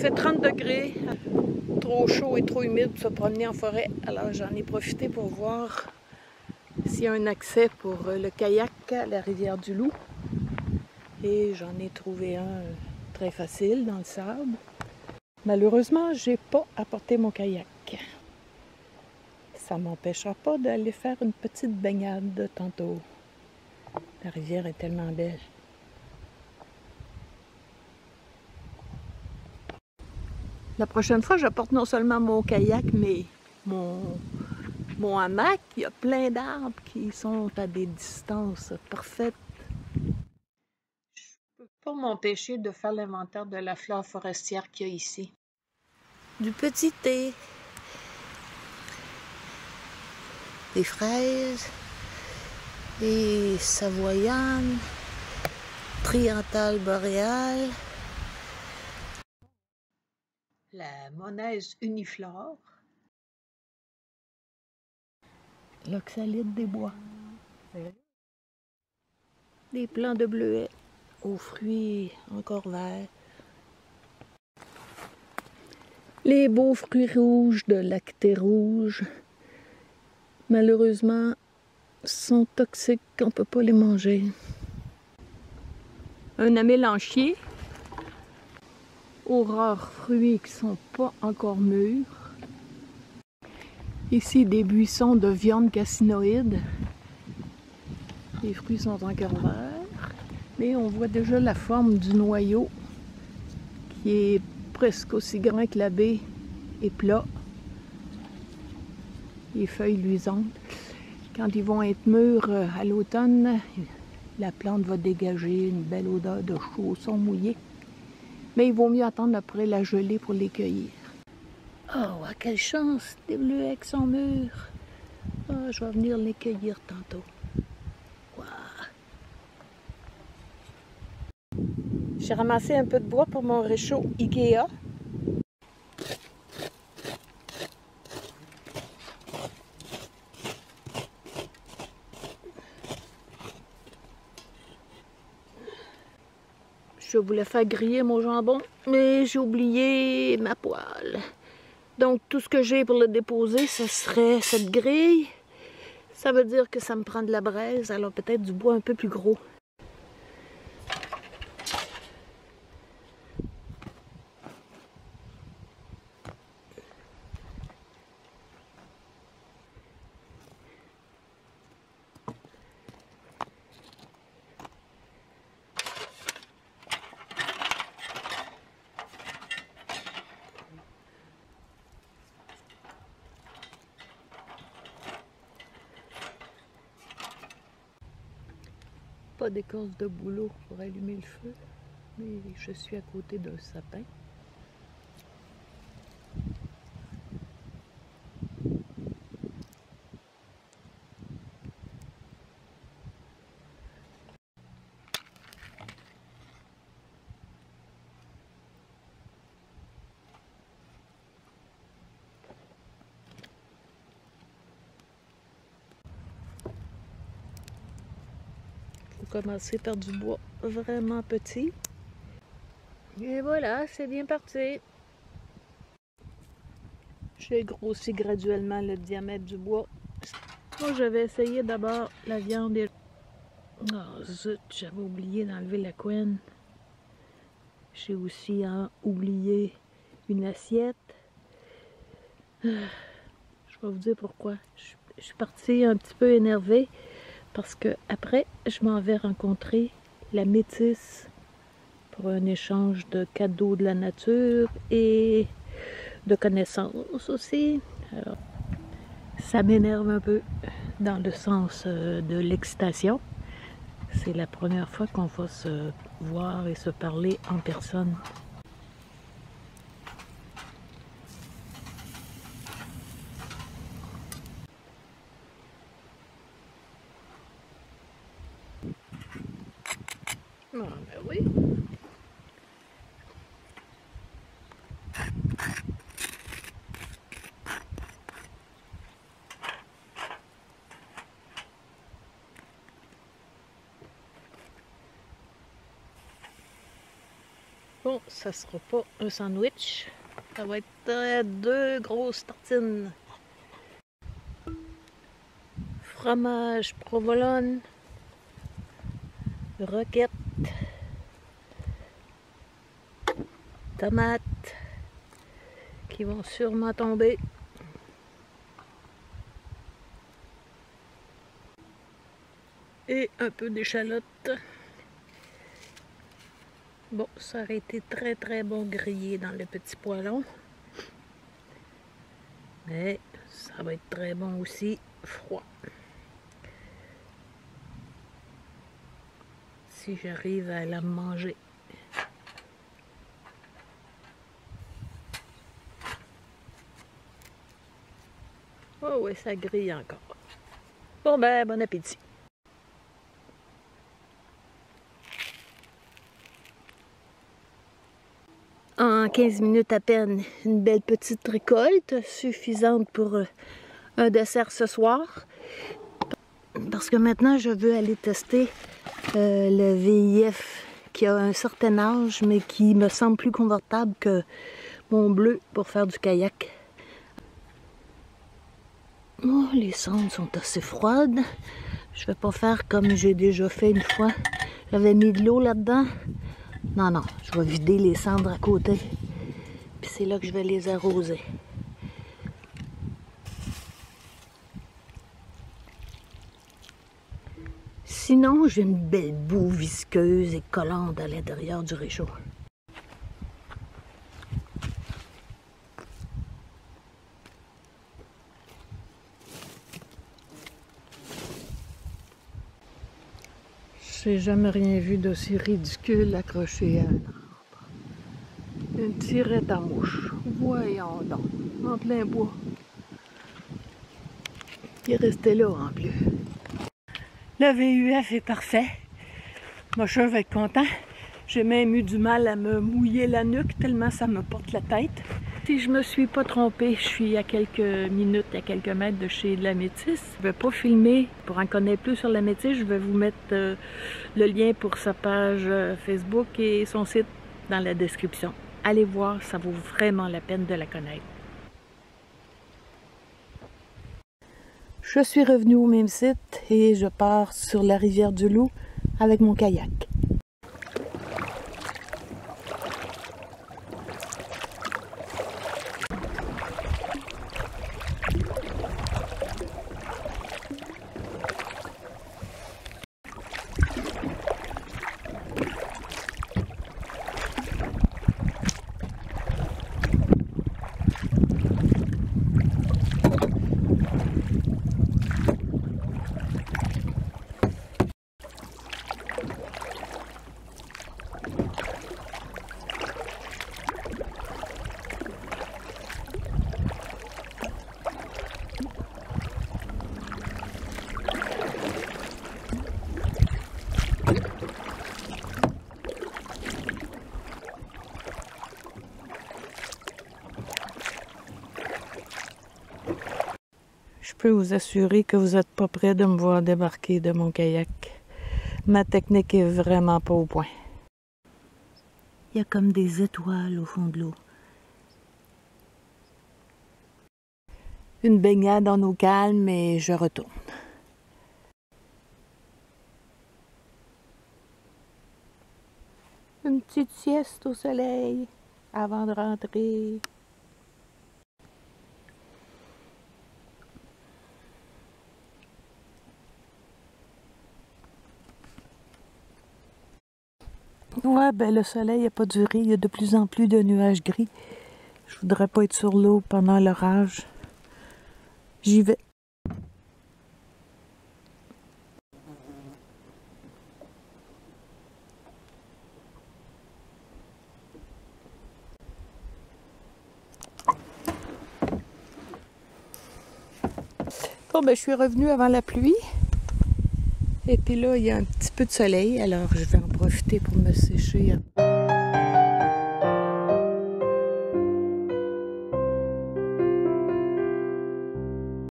fait 30 degrés, trop chaud et trop humide pour se promener en forêt. Alors j'en ai profité pour voir s'il y a un accès pour le kayak à la rivière du Loup. Et j'en ai trouvé un très facile dans le sable. Malheureusement, j'ai pas apporté mon kayak. Ça m'empêchera pas d'aller faire une petite baignade tantôt. La rivière est tellement belle. La prochaine fois, j'apporte non seulement mon kayak, mais mon hamac. Il y a plein d'arbres qui sont à des distances parfaites. Je peux pas m'empêcher de faire l'inventaire de la flore forestière qu'il y a ici. Du petit thé, des fraises, des savoyanes, triantale boréale, la monaise uniflore, l'oxalide des bois, des plants de bleuets aux fruits encore verts, les beaux fruits rouges de lactée rouge, malheureusement, sont toxiques, on ne peut pas les manger. Un amélanchier aux rares fruits qui ne sont pas encore mûrs. Ici, des buissons de viande cassinoïde. Les fruits sont encore verts, mais on voit déjà la forme du noyau qui est presque aussi grand que la baie et plat. Les feuilles luisantes. Quand ils vont être mûrs à l'automne, la plante va dégager une belle odeur de chaussons mouillés. Mais il vaut mieux attendre après la gelée pour les cueillir. Oh, quelle chance! Des bleuets qui sont mûrs. Oh, je vais venir les cueillir tantôt. Wow. J'ai ramassé un peu de bois pour mon réchaud Ikea. Je voulais faire griller mon jambon, mais j'ai oublié ma poêle. Donc tout ce que j'ai pour le déposer, ce serait cette grille. Ça veut dire que ça me prend de la braise, alors peut-être du bois un peu plus gros. Pas d'écorce de bouleau pour allumer le feu, mais je suis à côté d'un sapin. Faut commencer par du bois vraiment petit. Et voilà, c'est bien parti. J'ai grossi graduellement le diamètre du bois. Moi, j'avais essayé d'abord la viande et... Oh zut, j'avais oublié d'enlever la couenne. J'ai aussi oublié une assiette. Je vais vous dire pourquoi. Je suis partie un petit peu énervée parce que après, je m'en vais rencontrer la métisse pour un échange de cadeaux de la nature et de connaissances aussi. Alors, ça m'énerve un peu dans le sens de l'excitation. C'est la première fois qu'on va se voir et se parler en personne. Ah, ben oui. Bon, ça sera pas un sandwich. Ça va être 2 grosses tartines. Fromage provolone. Roquette. Tomates. Qui vont sûrement tomber. Et un peu d'échalote. Bon, ça aurait été très très bon grillé dans le petit poêlon. Mais ça va être très bon aussi froid. Si j'arrive à la manger. Oh oui, ça grille encore. Bon ben, bon appétit. En 15 minutes à peine, une belle petite récolte, suffisante pour un dessert ce soir. Parce que maintenant, je veux aller tester le VIF qui a un certain âge, mais qui me semble plus confortable que mon bleu pour faire du kayak. Oh, les cendres sont assez froides. Je vais pas faire comme j'ai déjà fait une fois. J'avais mis de l'eau là-dedans. Non, non, je vais vider les cendres à côté. Puis c'est là que je vais les arroser. Sinon, j'ai une belle boue visqueuse et collante à l'intérieur du réchaud. J'ai jamais rien vu d'aussi ridicule accroché à un arbre. Une tirette à mouche. Voyons donc, en plein bois. Il est resté là en plus. Le VUF est parfait. Mon chat va être content. J'ai même eu du mal à me mouiller la nuque tellement ça me porte la tête. Si je me suis pas trompée, je suis à quelques minutes, à quelques mètres de chez La Métisse. Je vais pas filmer. Pour en connaître plus sur La Métisse, je vais vous mettre le lien pour sa page Facebook et son site dans la description. Allez voir, ça vaut vraiment la peine de la connaître. Je suis revenue au même site et je pars sur la rivière du Loup avec mon kayak. Je peux vous assurer que vous n'êtes pas prêt de me voir débarquer de mon kayak. Ma technique est vraiment pas au point. Il y a comme des étoiles au fond de l'eau. Une baignade en eau calme et je retourne. Une petite sieste au soleil avant de rentrer. Ouais, ben le soleil n'a pas duré. Il y a de plus en plus de nuages gris. Je voudrais pas être sur l'eau pendant l'orage. J'y vais. Bon, ben je suis revenue avant la pluie. Et puis là, il y a un petit peu de soleil, alors je vais en profiter pour me sécher.